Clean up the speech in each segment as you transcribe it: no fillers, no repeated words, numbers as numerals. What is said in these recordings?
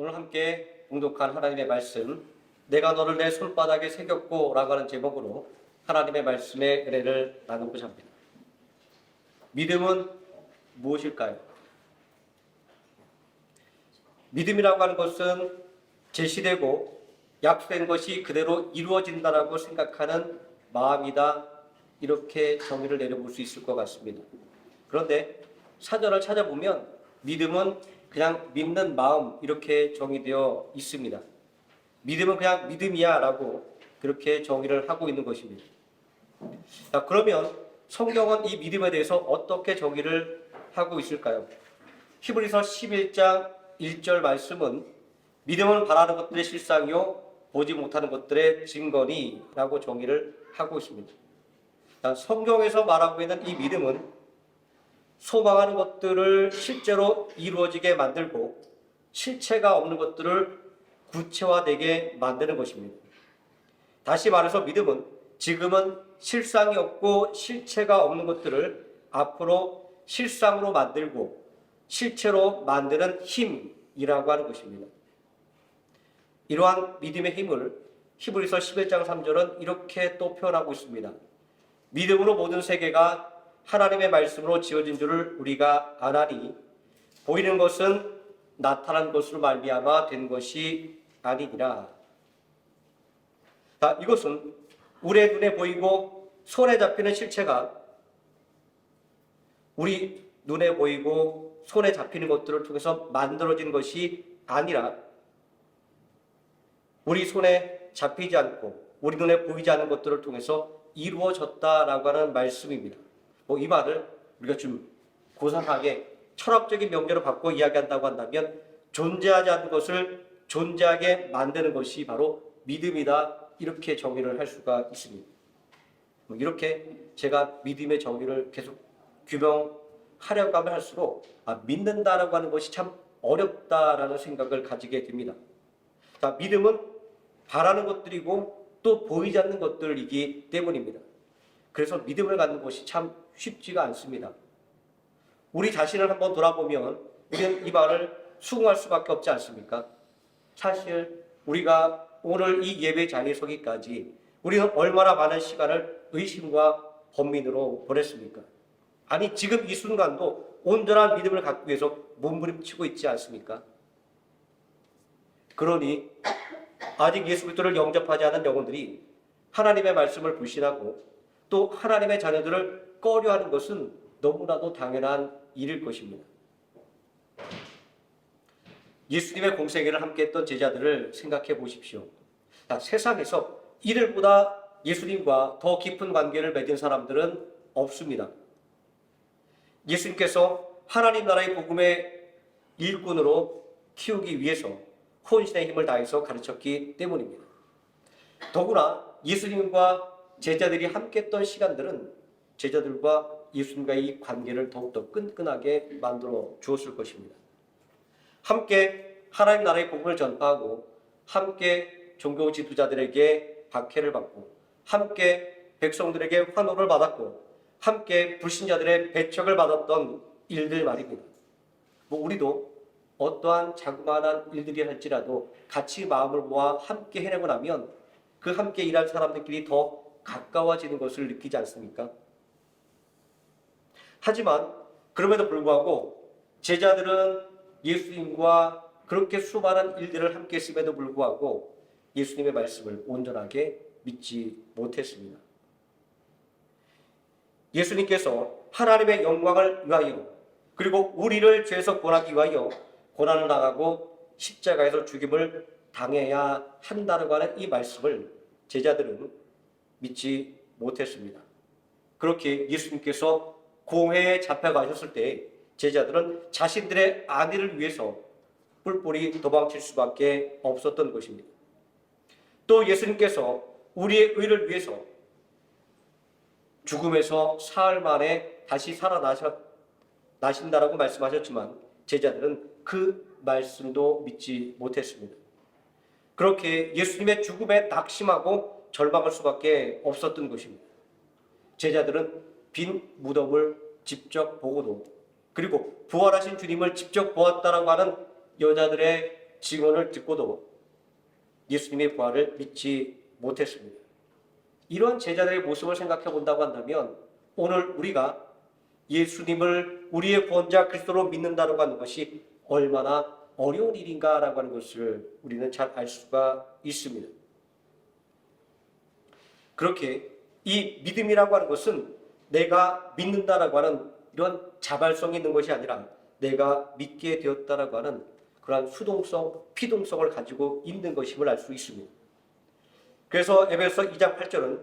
오늘 함께 봉독한 하나님의 말씀, 내가 너를 내 손바닥에 새겼고 라고 하는 제목으로 하나님의 말씀의 은혜를 나누고자 합니다. 믿음은 무엇일까요? 믿음이라고 하는 것은 제시되고 약속된 것이 그대로 이루어진다라고 생각하는 마음이다, 이렇게 정의를 내려볼 수 있을 것 같습니다. 그런데 사전을 찾아보면 믿음은 그냥 믿는 마음, 이렇게 정의되어 있습니다. 믿음은 그냥 믿음이야 라고 그렇게 정의를 하고 있는 것입니다. 자, 그러면 성경은 이 믿음에 대해서 어떻게 정의를 하고 있을까요? 히브리서 11장 1절 말씀은 믿음은 바라는 것들의 실상이요 보지 못하는 것들의 증거니 라고 정의를 하고 있습니다. 자, 성경에서 말하고 있는 이 믿음은 소망하는 것들을 실제로 이루어지게 만들고 실체가 없는 것들을 구체화되게 만드는 것입니다. 다시 말해서 믿음은 지금은 실상이 없고 실체가 없는 것들을 앞으로 실상으로 만들고 실체로 만드는 힘이라고 하는 것입니다. 이러한 믿음의 힘을 히브리서 11장 3절은 이렇게 또 표현하고 있습니다. 믿음으로 모든 세계가 하나님의 말씀으로 지어진 줄을 우리가 아나니 보이는 것은 나타난 것으로 말미암아 된 것이 아니니라. 자, 이것은 우리의 눈에 보이고 손에 잡히는 실체가 우리 눈에 보이고 손에 잡히는 것들을 통해서 만들어진 것이 아니라 우리 손에 잡히지 않고 우리 눈에 보이지 않는 것들을 통해서 이루어졌다라고 하는 말씀입니다. 이 말을 우리가 좀 고상하게 철학적인 명제로 바꿔 이야기한다고 한다면 존재하지 않는 것을 존재하게 만드는 것이 바로 믿음이다, 이렇게 정의를 할 수가 있습니다. 이렇게 제가 믿음의 정의를 계속 규명하려고 하면 할수록 믿는다라고 하는 것이 참 어렵다라는 생각을 가지게 됩니다. 자, 믿음은 바라는 것들이고 또 보이지 않는 것들이기 때문입니다. 그래서 믿음을 갖는 것이 참 쉽지가 않습니다. 우리 자신을 한번 돌아보면 우리는 이 말을 수긍할 수밖에 없지 않습니까? 사실 우리가 오늘 이 예배 자리에 서기까지 우리는 얼마나 많은 시간을 의심과 번민으로 보냈습니까? 아니, 지금 이 순간도 온전한 믿음을 갖기 위해서 몸부림치고 있지 않습니까? 그러니 아직 예수 그리스도를 영접하지 않은 영혼들이 하나님의 말씀을 불신하고 또 하나님의 자녀들을 꺼려하는 것은 너무나도 당연한 일일 것입니다. 예수님의 공생애를 함께했던 제자들을 생각해 보십시오. 세상에서 이들보다 예수님과 더 깊은 관계를 맺은 사람들은 없습니다. 예수님께서 하나님 나라의 복음의 일꾼으로 키우기 위해서 혼신의 힘을 다해서 가르쳤기 때문입니다. 더구나 예수님과 제자들이 함께했던 시간들은 제자들과 예수님과의 이 관계를 더욱더 끈끈하게 만들어 주었을 것입니다. 함께 하나님 나라의 복음을 전파하고 함께 종교 지도자들에게 박해를 받고 함께 백성들에게 환호를 받았고 함께 불신자들의 배척을 받았던 일들 말입니다. 우리도 어떠한 자그마한 일들이 할지라도 같이 마음을 모아 함께 해내고 나면 그 함께 일할 사람들끼리 더 가까워지는 것을 느끼지 않습니까? 하지만 그럼에도 불구하고 제자들은 예수님과 그렇게 수많은 일들을 함께 했음에도 불구하고 예수님의 말씀을 온전하게 믿지 못했습니다. 예수님께서 하나님의 영광을 위하여 그리고 우리를 죄에서 구원하기 위하여 고난을 당하고 십자가에서 죽임을 당해야 한다고 하는 이 말씀을 제자들은 믿지 못했습니다. 그렇게 예수님께서 공회에 잡혀가셨을 때 제자들은 자신들의 안위를 위해서 뿔뿔이 도망칠 수밖에 없었던 것입니다. 또 예수님께서 우리의 의를 위해서 죽음에서 사흘 만에 다시 살아나신다라고 말씀하셨지만 제자들은 그 말씀도 믿지 못했습니다. 그렇게 예수님의 죽음에 낙심하고 절망할 수밖에 없었던 것입니다. 제자들은 빈 무덤을 직접 보고도 그리고 부활하신 주님을 직접 보았다라고 하는 여자들의 증언을 듣고도 예수님의 부활을 믿지 못했습니다. 이런 제자들의 모습을 생각해 본다고 한다면 오늘 우리가 예수님을 우리의 구원자 그리스도로 믿는다고 하는 것이 얼마나 어려운 일인가라고 하는 것을 우리는 잘 알 수가 있습니다. 그렇게 이 믿음이라고 하는 것은 내가 믿는다라고 하는 이런 자발성이 있는 것이 아니라 내가 믿게 되었다라고 하는 그러한 수동성, 피동성을 가지고 있는 것임을 알 수 있습니다. 그래서 에베소 2장 8절은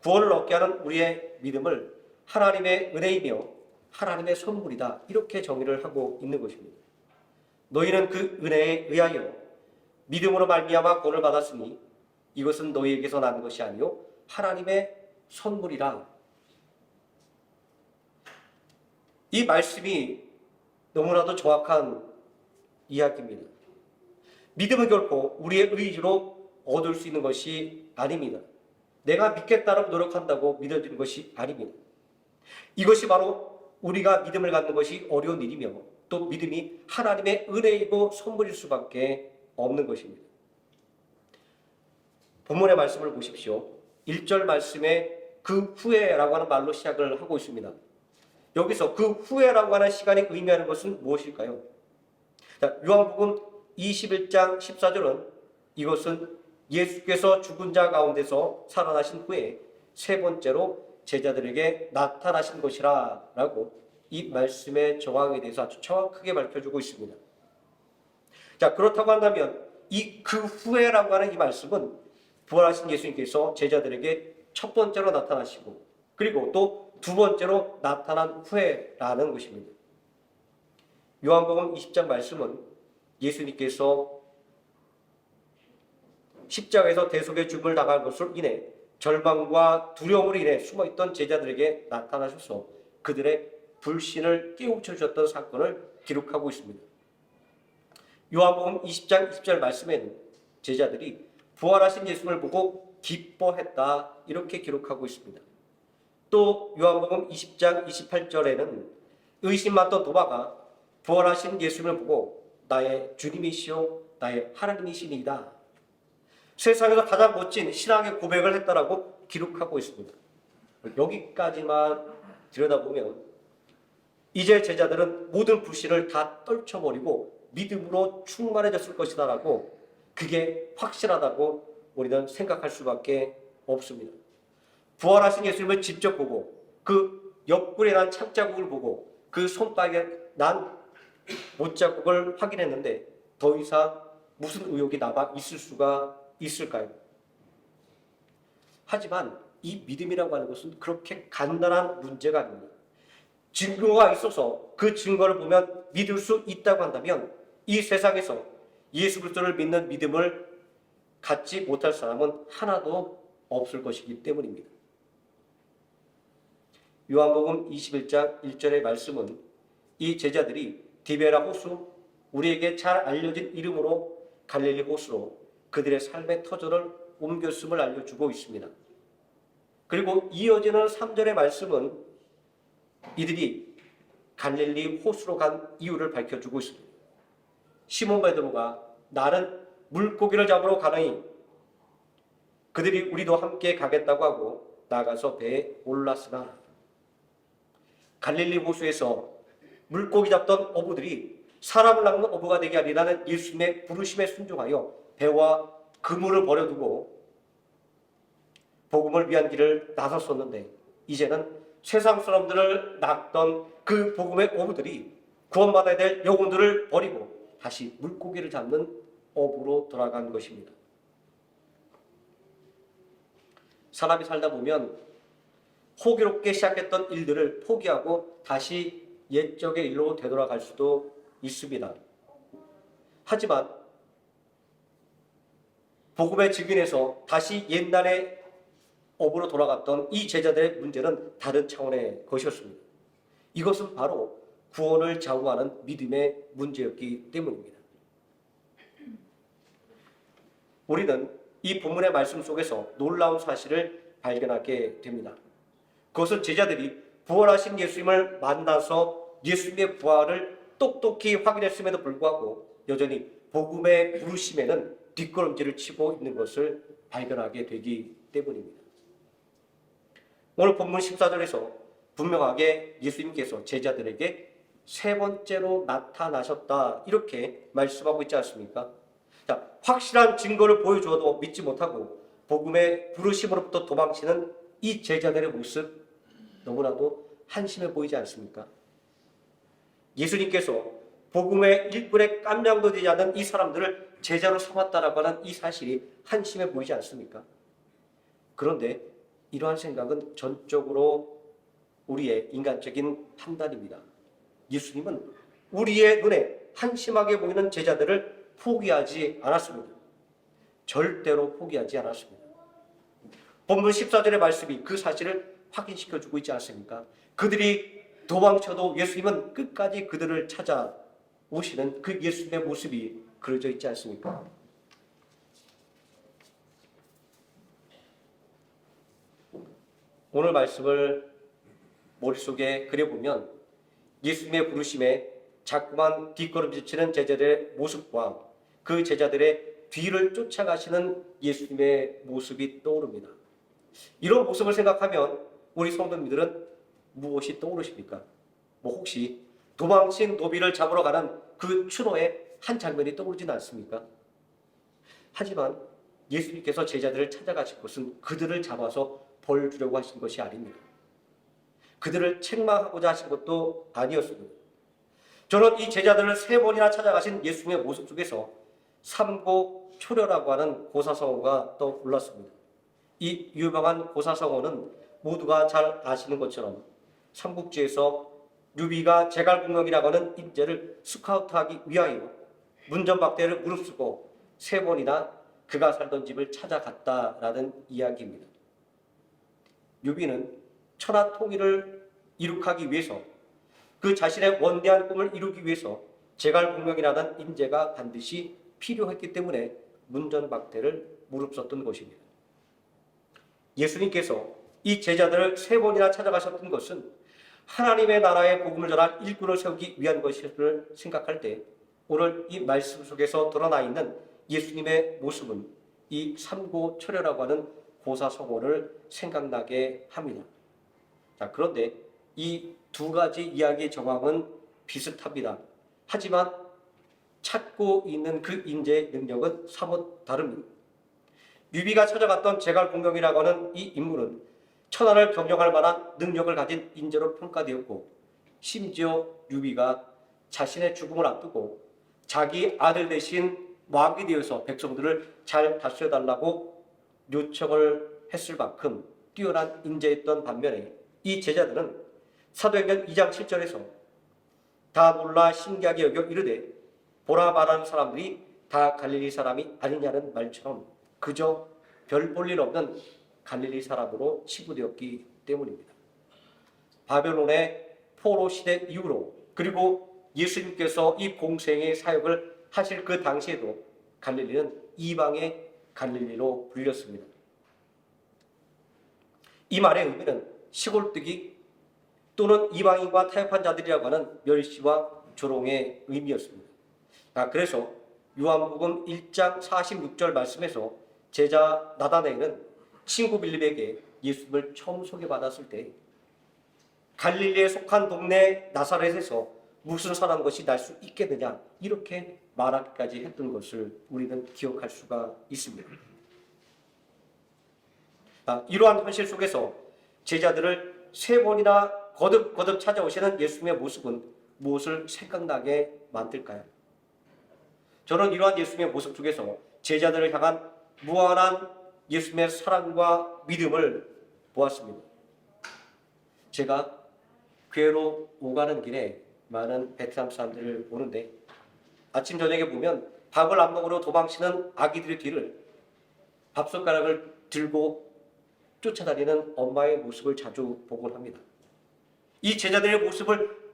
구원을 얻게 하는 우리의 믿음을 하나님의 은혜이며 하나님의 선물이다 이렇게 정의를 하고 있는 것입니다. 너희는 그 은혜에 의하여 믿음으로 말미암아 구원을 받았으니 이것은 너희에게서 난 것이 아니요 하나님의 선물이라. 이 말씀이 너무나도 정확한 이야기입니다. 믿음은 결코 우리의 의지로 얻을 수 있는 것이 아닙니다. 내가 믿겠다고 노력한다고 믿어지는 것이 아닙니다. 이것이 바로 우리가 믿음을 갖는 것이 어려운 일이며 또 믿음이 하나님의 은혜이고 선물일 수밖에 없는 것입니다. 본문의 말씀을 보십시오. 1절 말씀에 그 후에라고 하는 말로 시작을 하고 있습니다. 여기서 그 후에라고 하는 시간이 의미하는 것은 무엇일까요? 자, 요한복음 21장 14절은 이것은 예수께서 죽은 자 가운데서 살아나신 후에 세 번째로 제자들에게 나타나신 것이라 라고 이 말씀의 정황에 대해서 아주 정확하게 밝혀주고 있습니다. 자, 그렇다고 한다면 이 그 후에라고 하는 이 말씀은 부활하신 예수님께서 제자들에게 첫 번째로 나타나시고 그리고 또 두 번째로 나타난 후에라는 것입니다. 요한복음 20장 말씀은 예수님께서 십자가에서 대속의 죽음을 당할 것으로 인해 절망과 두려움으로 인해 숨어있던 제자들에게 나타나셔서 그들의 불신을 깨우쳐 주셨던 사건을 기록하고 있습니다. 요한복음 20장 20절 말씀에는 제자들이 부활하신 예수님을 보고 기뻐했다 이렇게 기록하고 있습니다. 또 요한복음 20장 28절에는 의심 많던 도마가 부활하신 예수님을 보고 나의 주님이시오 나의 하나님이시니이다. 세상에서 가장 멋진 신앙의 고백을 했다라고 기록하고 있습니다. 여기까지만 들여다보면 이제 제자들은 모든 불신을 다 떨쳐버리고 믿음으로 충만해졌을 것이다라고 그게 확실하다고 우리는 생각할 수밖에 없습니다. 부활하신 예수님을 직접 보고 그 옆구리에 난 창자국을 보고 그 손바닥에 난 못자국을 확인했는데 더 이상 무슨 의혹이 남아 있을 수가 있을까요? 하지만 이 믿음이라고 하는 것은 그렇게 간단한 문제가 아닙니다. 증거가 있어서 그 증거를 보면 믿을 수 있다고 한다면 이 세상에서 예수 그리스도를 믿는 믿음을 갖지 못할 사람은 하나도 없을 것이기 때문입니다. 요한복음 21장 1절의 말씀은 이 제자들이 디베라 호수, 우리에게 잘 알려진 이름으로 갈릴리 호수로 그들의 삶의 터전을 옮겼음을 알려주고 있습니다. 그리고 이어지는 3절의 말씀은 이들이 갈릴리 호수로 간 이유를 밝혀주고 있습니다. 시몬 베드로가 나는 물고기를 잡으러 가느니 그들이 우리도 함께 가겠다고 하고 나가서 배에 올랐으나 갈릴리 호수에서 물고기 잡던 어부들이 사람을 낚는 어부가 되게 하리라는 예수님의 부르심에 순종하여 배와 그물을 버려두고 복음을 위한 길을 나섰었는데 이제는 세상 사람들을 낚던 그 복음의 어부들이 구원받아야 될 영혼들을 버리고 다시 물고기를 잡는 어부로 돌아간 것입니다. 사람이 살다 보면 호기롭게 시작했던 일들을 포기하고 다시 옛적의 일로 되돌아갈 수도 있습니다. 하지만 복음의 증인에서 다시 옛날의 업으로 돌아갔던 이 제자들의 문제는 다른 차원의 것이었습니다. 이것은 바로 구원을 좌우하는 믿음의 문제였기 때문입니다. 우리는 이 본문의 말씀 속에서 놀라운 사실을 발견하게 됩니다. 그것은 제자들이 부활하신 예수님을 만나서 예수님의 부활을 똑똑히 확인했음에도 불구하고 여전히 복음의 부르심에는 뒷걸음질을 치고 있는 것을 발견하게 되기 때문입니다. 오늘 본문 14절에서 분명하게 예수님께서 제자들에게 세 번째로 나타나셨다 이렇게 말씀하고 있지 않습니까? 자, 확실한 증거를 보여주어도 믿지 못하고 복음의 부르심으로부터 도망치는 이 제자들의 모습 너무나도 한심해 보이지 않습니까? 예수님께서 복음의 일꾼에 깜냥도 되지 않는 이 사람들을 제자로 삼았다라고 하는 이 사실이 한심해 보이지 않습니까? 그런데 이러한 생각은 전적으로 우리의 인간적인 판단입니다. 예수님은 우리의 눈에 한심하게 보이는 제자들을 포기하지 않았습니다. 절대로 포기하지 않았습니다. 본문 14절의 말씀이 그 사실을 확인시켜주고 있지 않습니까? 그들이 도망쳐도 예수님은 끝까지 그들을 찾아오시는 그 예수님의 모습이 그려져 있지 않습니까? 오늘 말씀을 머릿속에 그려보면 예수님의 부르심에 자꾸만 뒷걸음질치는 제자들의 모습과 그 제자들의 뒤를 쫓아가시는 예수님의 모습이 떠오릅니다. 이런 모습을 생각하면 우리 성도님들은 무엇이 떠오르십니까? 혹시 도망친 노비를 잡으러 가는 그 추노의 한 장면이 떠오르지는 않습니까? 하지만 예수님께서 제자들을 찾아가신 것은 그들을 잡아서 벌 주려고 하신 것이 아닙니다. 그들을 책망하고자 하신 것도 아니었습니다. 저는 이 제자들을 세 번이나 찾아가신 예수님의 모습 속에서 삼고초려라고 하는 고사성어가 떠올랐습니다. 이 유명한 고사성어는 모두가 잘 아시는 것처럼 삼국지에서 유비가 제갈공명이라고 하는 인재를 스카우트하기 위하여 문전박대를 무릅쓰고 세 번이나 그가 살던 집을 찾아갔다라는 이야기입니다. 유비는 천하 통일을 이룩하기 위해서 그 자신의 원대한 꿈을 이루기 위해서 제갈공명이라는 인재가 반드시 필요했기 때문에 문전박대를 무릅썼던 것입니다. 예수님께서 이 제자들을 세 번이나 찾아가셨던 것은 하나님의 나라의 복음을 전할 일꾼을 세우기 위한 것을 생각할 때 오늘 이 말씀 속에서 드러나 있는 예수님의 모습은 이 삼고초려라고 하는 고사성어를 생각나게 합니다. 자, 그런데 이 두 가지 이야기의 정황은 비슷합니다. 하지만 찾고 있는 그 인재의 능력은 사뭇 다릅니다. 유비가 찾아갔던 제갈공명이라고 하는 이 인물은 천하를 경영할 만한 능력을 가진 인재로 평가되었고 심지어 유비가 자신의 죽음을 앞두고 자기 아들 대신 왕이 되어서 백성들을 잘 다스려달라고 요청을 했을 만큼 뛰어난 인재였던 반면에 이 제자들은 사도행전 2장 7절에서 다 놀라 신기하게 여겨 이르되 보라 말하는 사람들이 다 갈릴리 사람이 아니냐는 말처럼 그저 별 볼 일 없는 갈릴리 사람으로 치부되었기 때문입니다. 바벨론의 포로 시대 이후로 그리고 예수님께서 이 공생의 사역을 하실 그 당시에도 갈릴리는 이방의 갈릴리로 불렸습니다. 이 말의 의미는 시골뜨기 또는 이방인과 타협한 자들이라고 하는 멸시와 조롱의 의미였습니다. 그래서 요한복음 1장 46절 말씀에서 제자 나다나엘은 친구 빌립에게 예수님을 처음 소개받았을 때 갈릴리에 속한 동네 나사렛에서 무슨 선한 것이 날 수 있겠느냐 이렇게 말하기까지 했던 것을 우리는 기억할 수가 있습니다. 이러한 현실 속에서 제자들을 세 번이나 거듭거듭 찾아오시는 예수님의 모습은 무엇을 생각나게 만들까요? 저는 이러한 예수님의 모습 중에서 제자들을 향한 무한한 예수님의 사랑과 믿음을 보았습니다. 제가 교회로 오가는 길에 많은 베트남 사람들을 보는데 아침 저녁에 보면 밥을 안 먹으러 도망치는 아기들의 뒤를 밥숟가락을 들고 쫓아다니는 엄마의 모습을 자주 보곤 합니다. 이 제자들의 모습을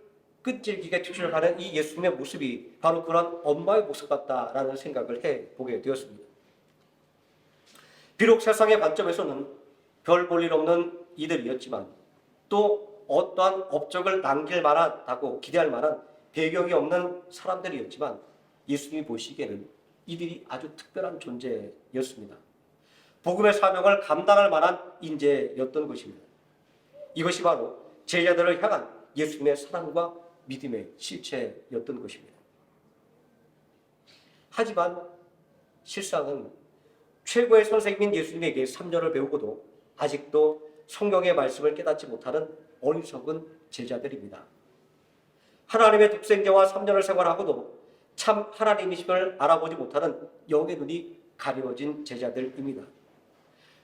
끈질기게 추출하는 이 예수님의 모습이 바로 그런 엄마의 모습 같다라는 생각을 해보게 되었습니다. 비록 세상의 관점에서는 별 볼 일 없는 이들이었지만 또 어떠한 업적을 남길 만하다고 기대할 만한 배경이 없는 사람들이었지만 예수님이 보시기에는 이들이 아주 특별한 존재였습니다. 복음의 사명을 감당할 만한 인재였던 것입니다. 이것이 바로 제자들을 향한 예수님의 사랑과 믿음의 실체였던 것입니다. 하지만 실상은 최고의 선생님인 예수님에게 3절을 배우고도 아직도 성경의 말씀을 깨닫지 못하는 어리석은 제자들입니다. 하나님의 독생자와 3년을 생활하고도 참 하나님이심을 알아보지 못하는 영의 눈이 가려워진 제자들입니다.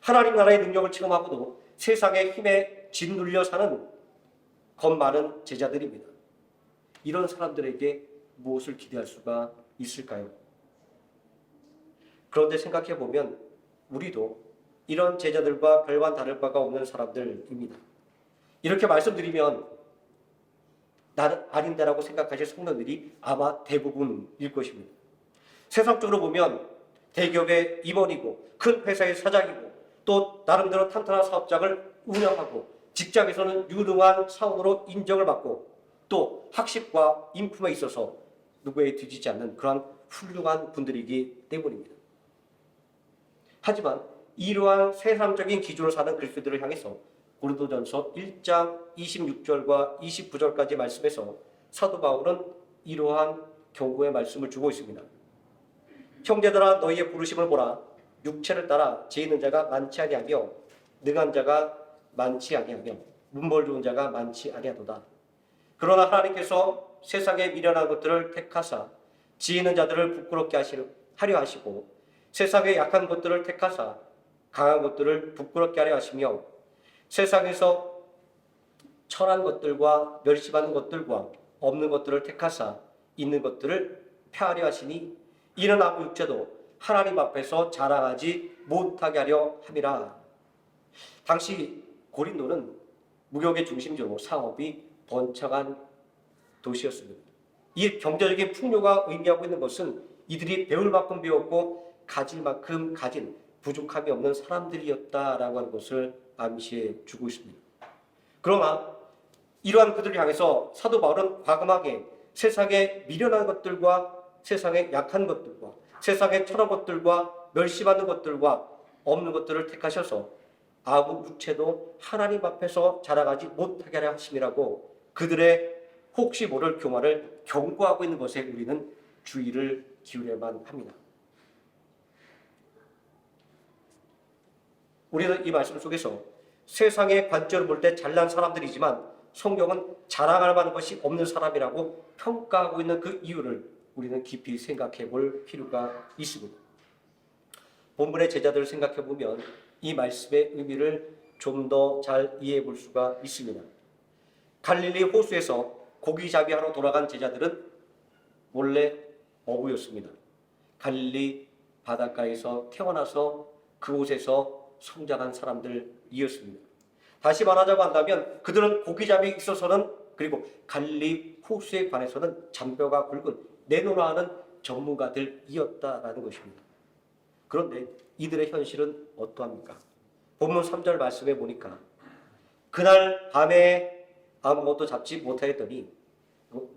하나님 나라의 능력을 체험하고도 세상의 힘에 짓눌려 사는 겁 많은 제자들입니다. 이런 사람들에게 무엇을 기대할 수가 있을까요? 그런데 생각해 보면 우리도 이런 제자들과 별반 다를 바가 없는 사람들입니다. 이렇게 말씀드리면 나는 아닌데라고 생각하실 성도들이 아마 대부분일 것입니다. 세상적으로 보면 대기업의 임원이고 큰 회사의 사장이고 또 나름대로 탄탄한 사업장을 운영하고 직장에서는 유능한 사원으로 인정을 받고 또 학식과 인품에 있어서 누구에 뒤지지 않는 그러한 훌륭한 분들이기 때문입니다. 하지만 이러한 세상적인 기준으로 사는 그리스도들을 향해서 고린도전서 1장 26절과 29절까지 말씀에서 사도 바울은 이러한 경고의 말씀을 주고 있습니다. 형제들아 너희의 부르심을 보라. 육체를 따라 재 있는 자가 많지 아니하며 능한 자가 많지 아니하며 문벌 좋은 자가 많지 아니하도다. 그러나 하나님께서 세상에 미련한 것들을 택하사 지 있는 자들을 부끄럽게 하려 하시고 세상의 약한 것들을 택하사 강한 것들을 부끄럽게 하려 하시며 세상에서 천한 것들과 멸시받는 것들과 없는 것들을 택하사 있는 것들을 폐하려 하시니 이는 아무 육체도 하나님 앞에서 자랑하지 못하게 하려 함이라. 당시 고린도는 무역의 중심지로 상업이 번창한 도시였습니다. 이 경제적인 풍요가 의미하고 있는 것은 이들이 배울 만큼 배웠고 가질 만큼 가진 부족함이 없는 사람들이었다라고 하는 것을 암시해 주고 있습니다. 그러나 이러한 그들을 향해서 사도 바울은 과감하게 세상의 미련한 것들과 세상의 약한 것들과 세상의 천한 것들과 멸시받는 것들과 없는 것들을 택하셔서 아무 육체도 하나님 앞에서 자랑하지 못하게 하려 하심이라고 그들의 혹시 모를 교만을 경고하고 있는 것에 우리는 주의를 기울여야만 합니다. 우리는 이 말씀 속에서 세상의 관점을 볼 때 잘난 사람들이지만 성경은 자랑할 만한 것이 없는 사람이라고 평가하고 있는 그 이유를 우리는 깊이 생각해 볼 필요가 있습니다. 본문의 제자들을 생각해 보면 이 말씀의 의미를 좀 더 잘 이해해 볼 수가 있습니다. 갈릴리 호수에서 고기잡이하러 돌아간 제자들은 원래 어부였습니다. 갈릴리 바닷가에서 태어나서 그곳에서 성장한 사람들이었습니다. 다시 말하자고 한다면 그들은 고기잡이에 있어서는 그리고 갈릴리 호수에 관해서는 잔뼈가 굵은 내노라 하는 전문가들이었다라는 것입니다. 그런데 이들의 현실은 어떠합니까? 본문 3절 말씀에 보니까 그날 밤에 아무것도 잡지 못하였더니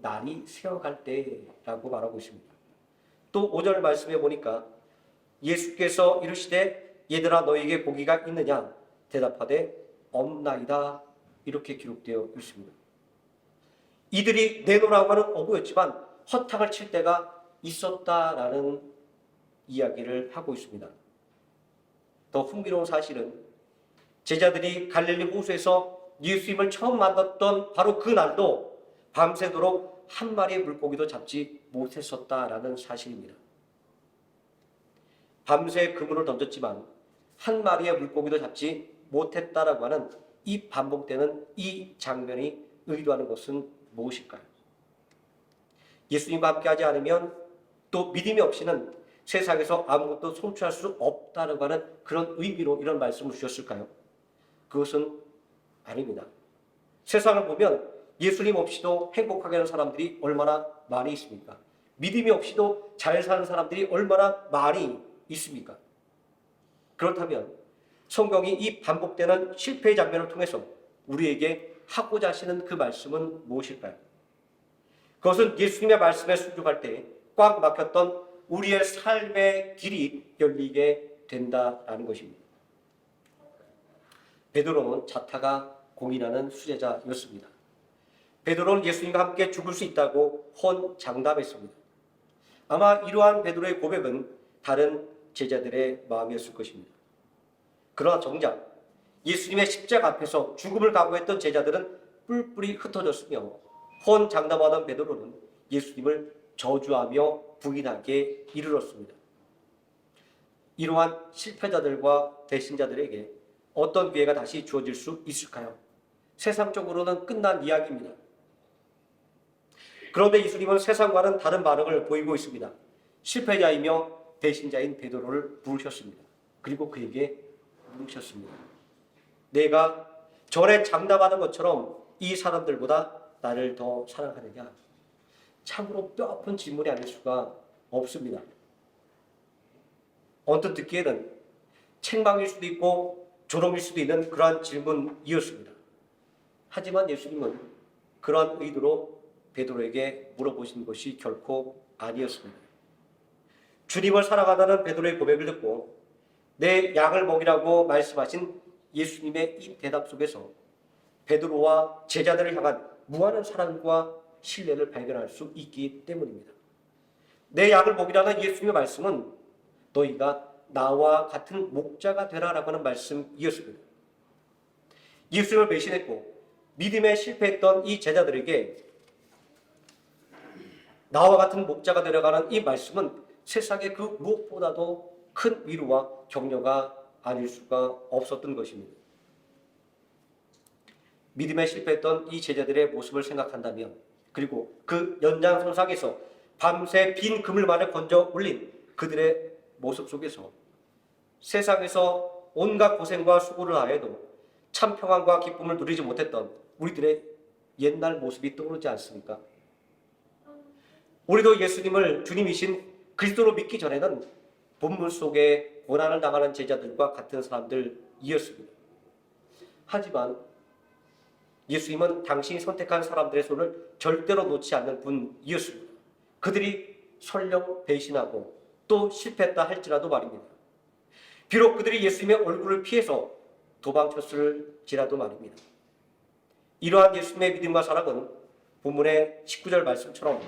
날이 새어갈 때라고 말하고 있습니다. 또 5절 말씀에 보니까 예수께서 이르시되 얘들아 너희에게 고기가 있느냐 대답하되 없나이다 이렇게 기록되어 있습니다. 이들이 내노라고 하는 어부였지만 허탕을 칠 때가 있었다라는 이야기를 하고 있습니다. 더 흥미로운 사실은 제자들이 갈릴리 호수에서 예수님을 처음 만났던 바로 그 날도 밤새도록 한 마리의 물고기도 잡지 못했었다라는 사실입니다. 밤새 그물을 던졌지만 한 마리의 물고기도 잡지 못했다라고 하는 이 반복되는 이 장면이 의도하는 것은 무엇일까요? 예수님과 함께하지 않으면 또 믿음이 없이는 세상에서 아무것도 성취할 수 없다라고 하는 그런 의미로 이런 말씀을 주셨을까요? 그것은 아닙니다. 세상을 보면 예수님 없이도 행복하게 하는 사람들이 얼마나 많이 있습니까? 믿음이 없이도 잘 사는 사람들이 얼마나 많이 있습니까? 그렇다면 성경이 이 반복되는 실패의 장면을 통해서 우리에게 하고자 하시는 그 말씀은 무엇일까요? 그것은 예수님의 말씀에 순종할 때 꽉 막혔던 우리의 삶의 길이 열리게 된다라는 것입니다. 베드로는 자타가 공인하는 수제자였습니다. 베드로는 예수님과 함께 죽을 수 있다고 혼장담했습니다. 아마 이러한 베드로의 고백은 다른 제자들의 마음이었을 것입니다. 그러나 정작 예수님의 십자가 앞에서 죽음을 각오했던 제자들은 뿔뿔이 흩어졌으며 혼장담하던 베드로는 예수님을 저주하며 부인하게 이르렀습니다. 이러한 실패자들과 배신자들에게 어떤 기회가 다시 주어질 수 있을까요? 세상적으로는 끝난 이야기입니다. 그런데 예수님은 세상과는 다른 반응을 보이고 있습니다. 실패자이며 배신자인 베드로를 부르셨습니다. 그리고 그에게 물으셨습니다. 내가 전에 장담하는 것처럼 이 사람들보다 나를 더 사랑하느냐? 참으로 뼈아픈 질문이 아닐 수가 없습니다. 언뜻 듣기에는 책망일 수도 있고 조롱일 수도 있는 그러한 질문이었습니다. 하지만 예수님은 그러한 의도로 베드로에게 물어보신 것이 결코 아니었습니다. 주님을 사랑하다는 베드로의 고백을 듣고 내 양을 먹이라고 말씀하신 예수님의 이 대답 속에서 베드로와 제자들을 향한 무한한 사랑과 신뢰를 발견할 수 있기 때문입니다. 내 양을 먹이라는 예수님의 말씀은 너희가 나와 같은 목자가 되라라고 하는 말씀이었습니다. 예수님을 배신했고 믿음에 실패했던 이 제자들에게 나와 같은 목자가 되라가는 이 말씀은 세상의 그 무엇보다도 큰 위로와 격려가 아닐 수가 없었던 것입니다. 믿음에 실패했던 이 제자들의 모습을 생각한다면, 그리고 그 연장선상에서 밤새 빈 그물만을 건져 올린 그들의 모습 속에서 세상에서 온갖 고생과 수고를 하여도 참 평안과 기쁨을 누리지 못했던 우리들의 옛날 모습이 떠오르지 않습니까? 우리도 예수님을 주님이신 그리스도로 믿기 전에는 본문 속에 고난을 당하는 제자들과 같은 사람들이었습니다. 하지만 예수님은 당신이 선택한 사람들의 손을 절대로 놓지 않는 분이었습니다. 그들이 설령 배신하고 또 실패했다 할지라도 말입니다. 비록 그들이 예수님의 얼굴을 피해서 도망쳤을지라도 말입니다. 이러한 예수님의 믿음과 사랑은 본문의 19절 말씀처럼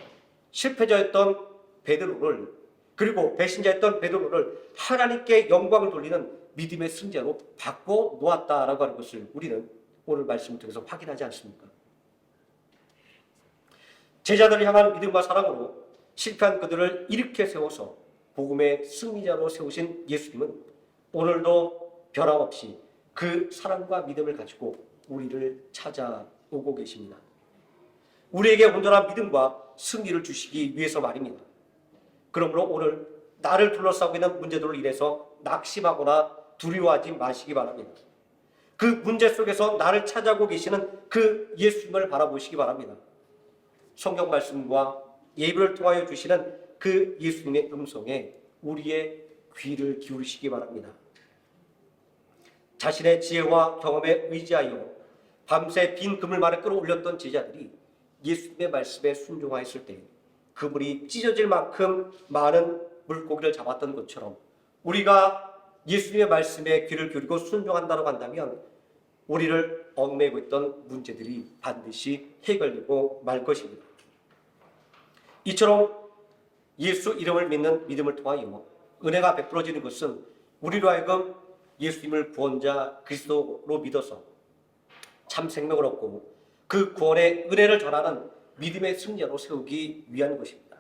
실패자였던 베드로를, 그리고 배신자였던 베드로를 하나님께 영광을 돌리는 믿음의 승자로 바꿔 놓았다라고 하는 것을 우리는 오늘 말씀을 통해서 확인하지 않습니까? 제자들을 향한 믿음과 사랑으로 실패한 그들을 일으켜 세워서 복음의 승리자로 세우신 예수님은 오늘도 변함없이 그 사랑과 믿음을 가지고 우리를 찾아오고 계십니다. 우리에게 온전한 믿음과 승리를 주시기 위해서 말입니다. 그러므로 오늘 나를 둘러싸고 있는 문제들로 인해서 낙심하거나 두려워하지 마시기 바랍니다. 그 문제 속에서 나를 찾아오고 계시는 그 예수님을 바라보시기 바랍니다. 성경 말씀과 예배를 통하여 주시는 그 예수님의 음성에 우리의 귀를 기울이시기 바랍니다. 자신의 지혜와 경험에 의지하여 밤새 빈 그물만을 끌어올렸던 제자들이 예수님의 말씀에 순종하였을 때 그물이 찢어질 만큼 많은 물고기를 잡았던 것처럼 우리가 예수님의 말씀에 귀를 기울이고 순종한다고 한다면 우리를 얽매고 있던 문제들이 반드시 해결되고 말 것입니다. 이처럼 예수 이름을 믿는 믿음을 통하여 은혜가 베풀어지는 것은 우리로 하여금 예수님을 구원자 그리스도로 믿어서 참 생명을 얻고 그 구원의 은혜를 전하는 믿음의 승자로 세우기 위한 것입니다.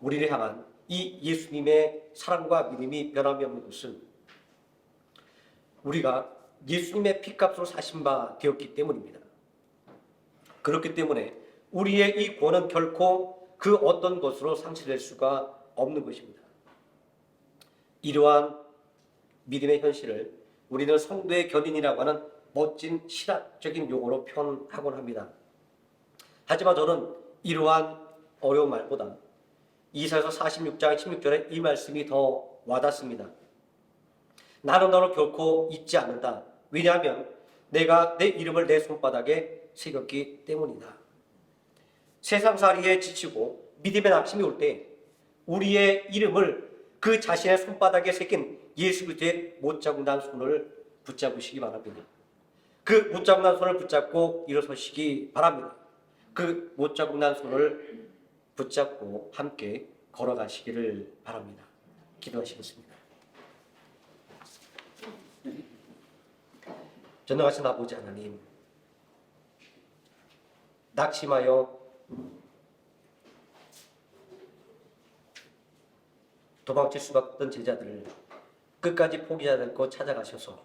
우리를 향한 이 예수님의 사랑과 믿음이 변함이 없는 것은 우리가 예수님의 피값으로 사신 바 되었기 때문입니다. 그렇기 때문에 우리의 이 구원은 결코 그 어떤 것으로 상실될 수가 없는 것입니다. 이러한 믿음의 현실을 우리는 성도의 견인이라고 하는 멋진 신학적인 용어로 표현하곤 합니다. 하지만 저는 이러한 어려운 말보다 이사야서 46장 16절의 이 말씀이 더 와닿습니다. 나는 너를 결코 잊지 않는다. 왜냐하면 내가 내 이름을 내 손바닥에 새겼기 때문이다. 세상살이에 지치고 믿음의 낙심이 올 때 우리의 이름을 그 자신의 손바닥에 새긴 예수 그리스도의 못자국난 손을 붙잡으시기 바랍니다. 그 못자국난 손을 붙잡고 일어서시기 바랍니다. 그 못자국난 손을 붙잡고 함께 걸어가시기를 바랍니다. 기도하시겠습니다. 전능하신 아버지 하나님, 낙심하여 도망칠 수밖에 없던 제자들을 끝까지 포기하지 않고 찾아가셔서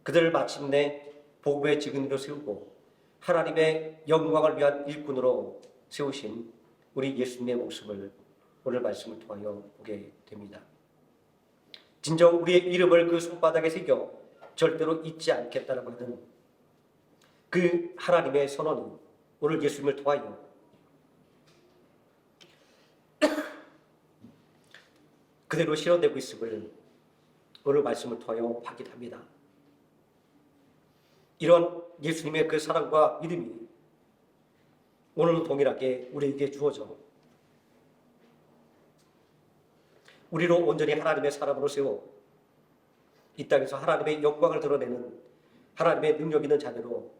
그들을 마침내 복음의 증인으로 세우고 하나님의 영광을 위한 일꾼으로 세우신 우리 예수님의 모습을 오늘 말씀을 통하여 보게 됩니다. 진정 우리의 이름을 그 손바닥에 새겨 절대로 잊지 않겠다라고 하는 그 하나님의 선언이 오늘 예수님을 통하여 그대로 실현되고 있음을 오늘 말씀을 통하여 확인합니다. 이런 예수님의 그 사랑과 믿음이 오늘도 동일하게 우리에게 주어져 우리로 온전히 하나님의 사람으로 세워 이 땅에서 하나님의 영광을 드러내는 하나님의 능력 있는 자녀로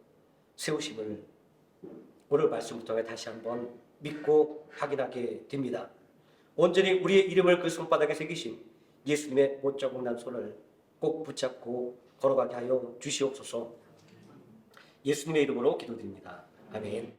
세우심을 오늘 말씀을 통해 다시 한번 믿고 확인하게 됩니다. 온전히 우리의 이름을 그 손바닥에 새기신 예수님의 못자국난 손을 꼭 붙잡고 걸어가게 하여 주시옵소서. 예수님의 이름으로 기도드립니다. 아멘.